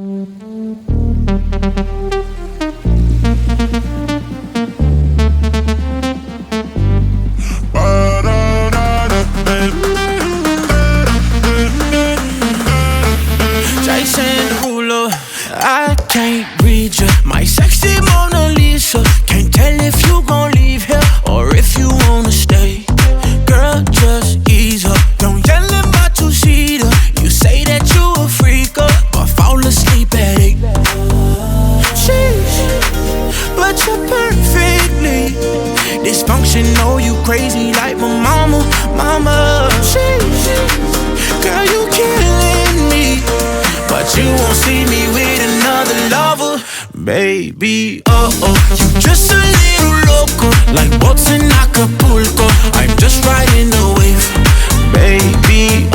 I can't read you, my sexy Mona Lisa. Can't tell if you gon' leave here or if you wanna stay. Girl, just ease up, don't yell in my two-seater. You say that you a freak up, but fall asleep at 8. Sheesh, but you're perfectly dysfunctional, you crazy like my mama. Sheesh, girl, you killing me, but you won't see me with another lover, baby. You just a little loco, like boats in Acapulco. I'm just riding the wave, baby.